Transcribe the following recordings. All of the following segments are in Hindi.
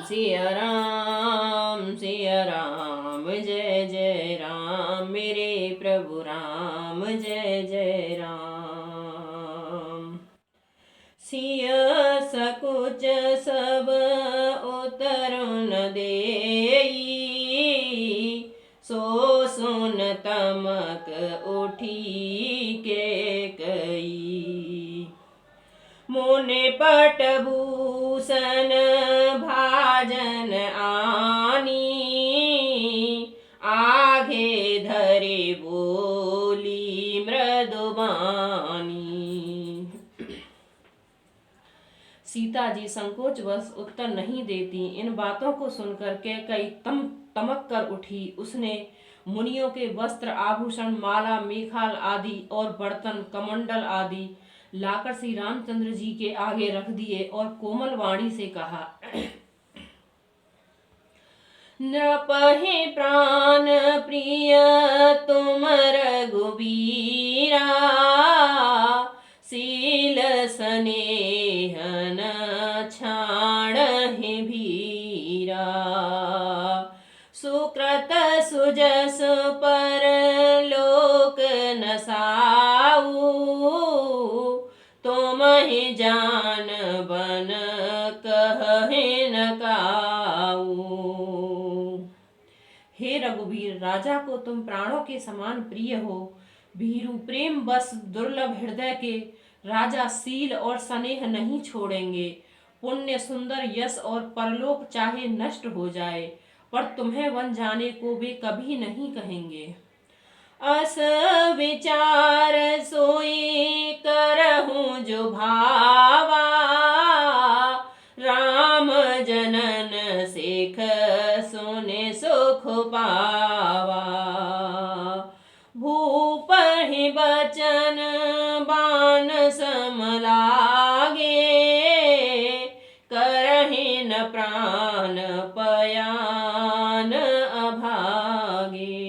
सिया राम जय जय राम, मेरे प्रभु राम जय जय राम। सिय सकुच सब उतर न देई, सो सुन तमक उठी के कई। मुने पटभूषण भाजन आनी, आगे धरे बोली मृदुबानी। सीता जी संकोचवश उत्तर नहीं देती। इन बातों को सुनकर कैकई तमक कर उठी। उसने मुनियों के वस्त्र आभूषण, माला, मेखाल आदि और बर्तन, कमंडल आदि लाकर श्री रामचंद्र जी के आगे रख दिए और कोमल वाणी से कहा, नृपहे प्राण प्रिय तुम रघुबीरा, शील स्नेहन छाड़हि भीरा। सुकृत सुजस पर लोक नसाऊ, तुम ही जान बन कहे न काऊ। हे रघुवीर, राजा को तुम प्राणों के समान प्रिय हो। भीरु प्रेम बस दुर्लभ हृदय के राजा शील और स्नेह नहीं छोड़ेंगे। पुण्य, सुंदर, यश और परलोक चाहे नष्ट हो जाए, पर तुम्हें वन जाने को वे कभी नहीं कहेंगे। अस विचार सोई करहूं जो भावा, राम जनन सिख सुने सुख पावा। भूप ही बचन बान सम लागे, करहि न प्राण पयान अभागे।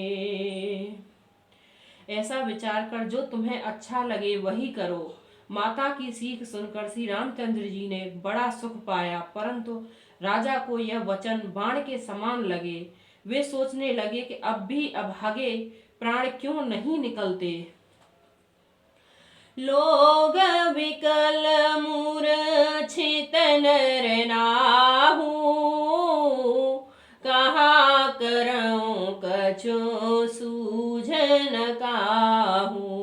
ऐसा विचार कर जो तुम्हें अच्छा लगे वही करो। माता की सीख सुनकर श्री रामचंद्र जी ने बड़ा सुख पाया, परंतु राजा को यह वचन बाण के समान लगे। वे सोचने लगे कि अब भी अभागे प्राण क्यों नहीं निकलते। लोग विकल मूर्छित नर नाहू, कहा करऊं कछु सूझन काहू।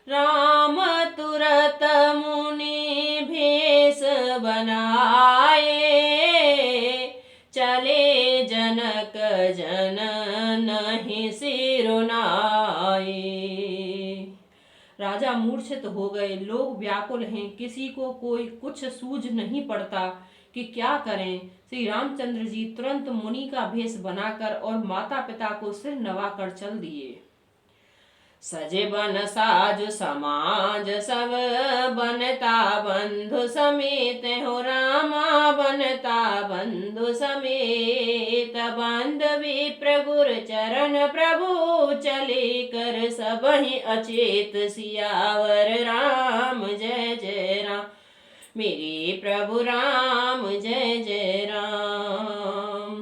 राम तुरत मुनि भेष बनाए, चले जनक जनन ही सिरुनाए। राजा मूर्छित हो गए। लोग व्याकुल हैं, किसी को कोई कुछ सूझ नहीं पड़ता कि क्या करें। श्री रामचंद्र जी तुरंत मुनि का भेष बनाकर और माता पिता को सिर नवाकर चल दिए। सजे बन साजु समाज सब, बनता बंधु समेत हो रामा, बनता बंधु समेत। बांधवी प्रभुर चरण प्रभु, चले कर सब ही अचेत। सियावर राम जय जय राम, मेरे प्रभु राम जय जय राम।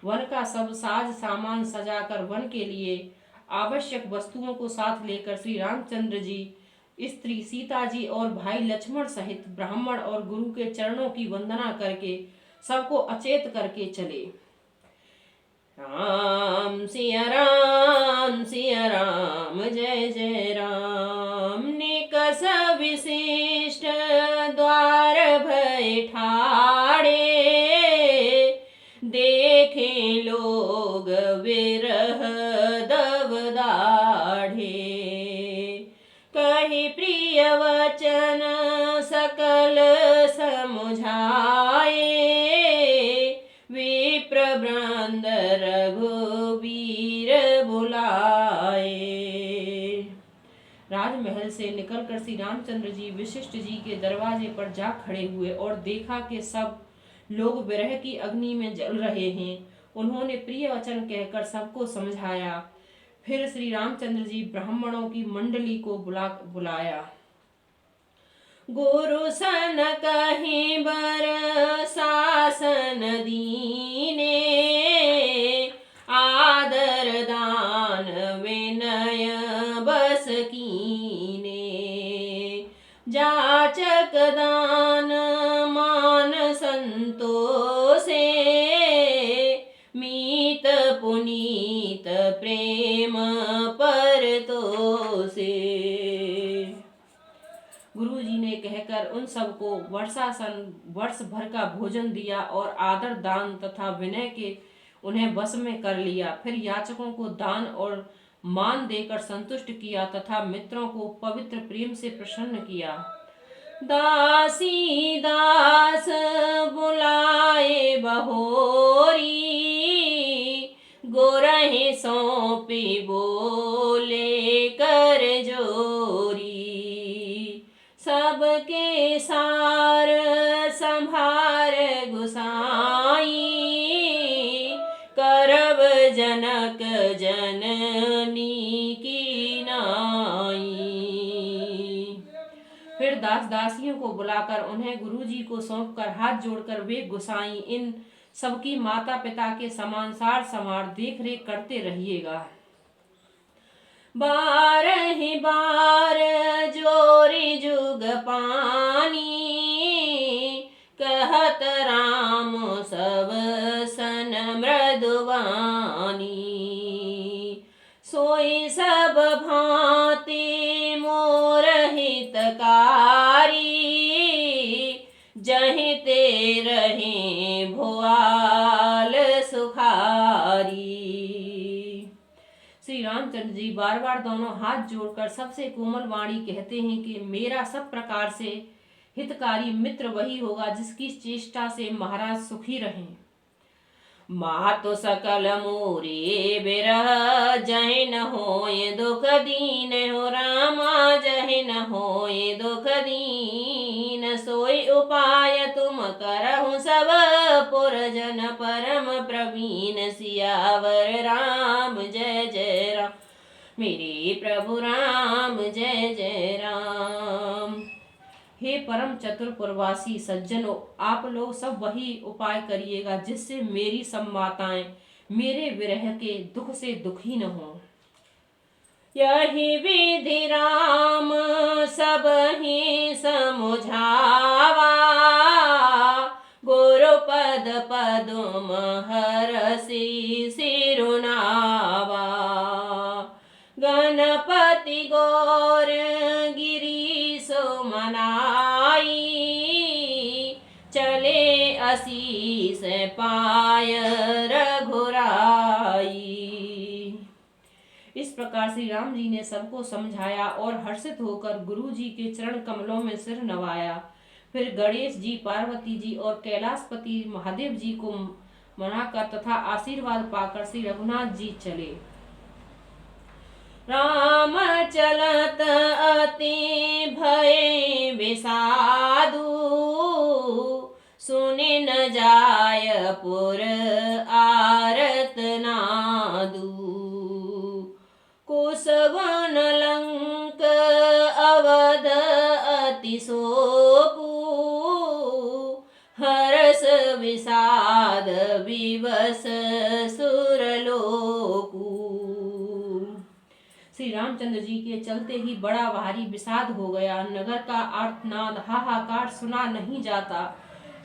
वन का सब साज सामान सजाकर वन के लिए आवश्यक वस्तुओं को साथ लेकर श्री रामचंद्र जी, स्त्री सीता जी और भाई लक्ष्मण सहित ब्राह्मण और गुरु के चरणों की वंदना करके सबको अचेत करके चले। राम सिया राम जय जय राम। निकस विशिष्ट द्वार भय ठाड़े, देखे लोग विरह दब दाढ़े। कही प्रिय वचन सकल समुझाए, विप्र वृंद रघुवीर बुलाए। राजमहल से निकलकर श्री रामचंद्र जी विशिष्ट जी के दरवाजे पर जा खड़े हुए और देखा कि सब लोग विरह की अग्नि में जल रहे हैं। उन्होंने प्रिय वचन कहकर सबको समझाया। फिर श्री रामचंद्र जी ब्राह्मणों की मंडली को बुलाया। गुरु सन कहे बर शासन दीने, आदर दान विनय बस कीने, जाचक दान मान संतोषे, मीत पुनीत प्रेम परतोषे। गुरु जी ने कहकर उन सबको वर्ष भर का भोजन दिया और आदर दान तथा विनय के उन्हें वश में कर लिया। फिर याचकों को दान और मान देकर संतुष्ट किया तथा मित्रों को पवित्र प्रेम से प्रसन्न किया। दासी दास बुलाए बहोरी, गोरहि सौंपे बोले कर जोरी, सबके सार संभार गुसाई, करब जनक जननी की नाई। फिर दास दासियों को बुलाकर उन्हें गुरु जी को सौंपकर हाथ जोड़कर वे गुसाई इन सबकी माता पिता के समान सार संभार देख रेख करते रहिएगा। बारहि बार जोरी जुग पानी, कहत राम सब सन मृदुवानी, सोई सब भांति मोर हितकारी, जहीं ते रहे भुआल सुखारी। श्री रामचंद्र जी बार बार दोनों हाथ जोड़कर सबसे कोमल वाणी कहते हैं कि मेरा सब प्रकार से हितकारी मित्र वही होगा जिसकी चेष्टा से महाराज सुखी रहें। मातु सकल मोरे बिरह, जहि न होए दुख दीन हो रामा, जहि न होए दुख दीन, सोई उपाय तुम करहु सब पुरजन परम प्रवीण, सियावर राम जय जय राम, मेरे प्रभु राम जय जय राम। हे परम चतुरपुरवासी सज्जनों, आप लोग सब वही उपाय करिएगा जिससे मेरी सब माताएं मेरे विरह के दुख से दुखी न हो। यही विधि राम सब ही समुझावा, गुरुपद पदुम हरसि सिरुनावा, गणपति गौर गिरीश मनाई, चले असीस पाय रघुराई। इस प्रकार श्री राम जी ने सबको समझाया और हर्षित होकर गुरु जी के चरण कमलों में सिर नवाया। फिर गणेश जी, पार्वती जी और कैलाशपति महादेव जी को मनाकर तथा आशीर्वाद पाकर श्री रघुनाथ जी चले। राम चलत अति भय विषादु, सुनि न जाय पुर आरत नादु, कुशवन लंक अवध अति शोकु, हर्ष विषाद विवश सुरलोकु। श्री रामचंद्र जी के चलते ही बड़ा भारी विषाद हो गया। नगर का आर्तनाद हाहाकार सुना नहीं जाता।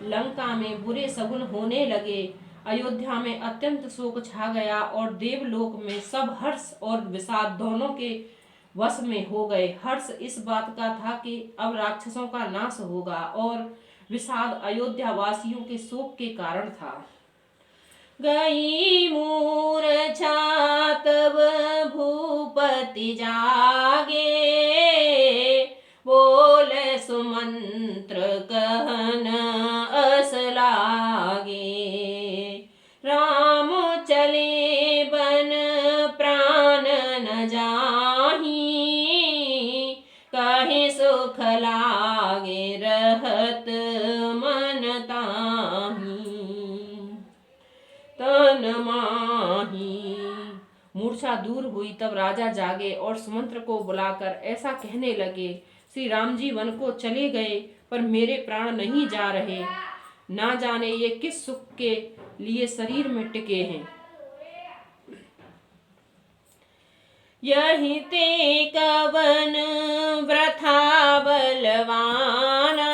लंका में बुरे सगुन होने लगे। अयोध्या में अत्यंत शोक छा गया और देवलोक में सब हर्ष और विषाद दोनों के वश में हो गए। हर्ष इस बात का था कि अब राक्षसों का नाश होगा और विषाद अयोध्या वासियों के शोक के कारण था। गई मूर्छा तब भूपति जागे, बोल सुमंत्र कहन अस लागे, राम चले बन प्राण न जाही, कहीं सुख लागे रहत मन ताही, तन माही। मूर्छा दूर हुई तब राजा जागे और सुमंत्र को बुलाकर ऐसा कहने लगे, श्री राम जी वन को चले गए, पर मेरे प्राण नहीं जा रहे। ना जाने ये किस सुख के लिए शरीर में टिके हैं। यही ते कवन वृथा बलवाना,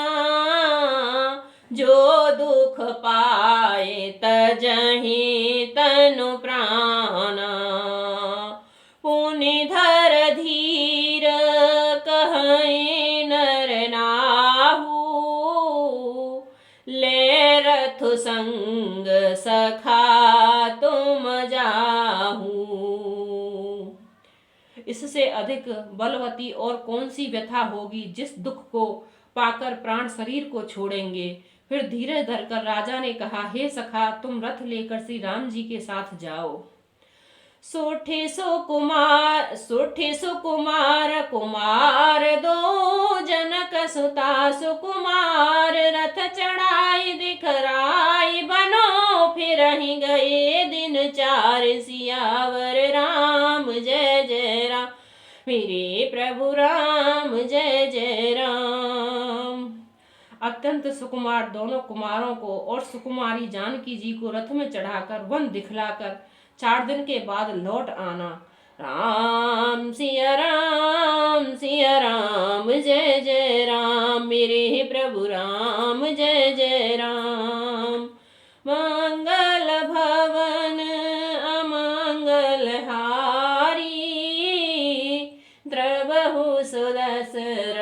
जो दुख पाए तजहि तनु प्राणा। पुनि धर धीर कहै नर नाहु, ले रथ संग सखा तुम जाहू। इससे अधिक बलवती और कौन सी व्यथा होगी, जिस दुख को पाकर प्राण शरीर को छोड़ेंगे। फिर धीरे धरकर राजा ने कहा, हे सखा, तुम रथ लेकर श्री राम जी के साथ जाओ। सोठे सुकुमार कुमार दो, जनक सुता सुकुमार। रथ चढ़ाई दिखराई, बनो फिर ही गए दिन चार। सियावर राम जय जय राम, मेरे प्रभु राम जय जय राम। अत्यंत सुकुमार दोनों कुमारों को और सुकुमारी जानकी जी को रथ में चढ़ाकर वन दिखलाकर 4 दिन के बाद लौट आना। राम सिया राम जय जय राम, मेरे प्रभु राम जय जय राम। मंगल भवन अमंगल हारी, द्रवहु सुदशरथ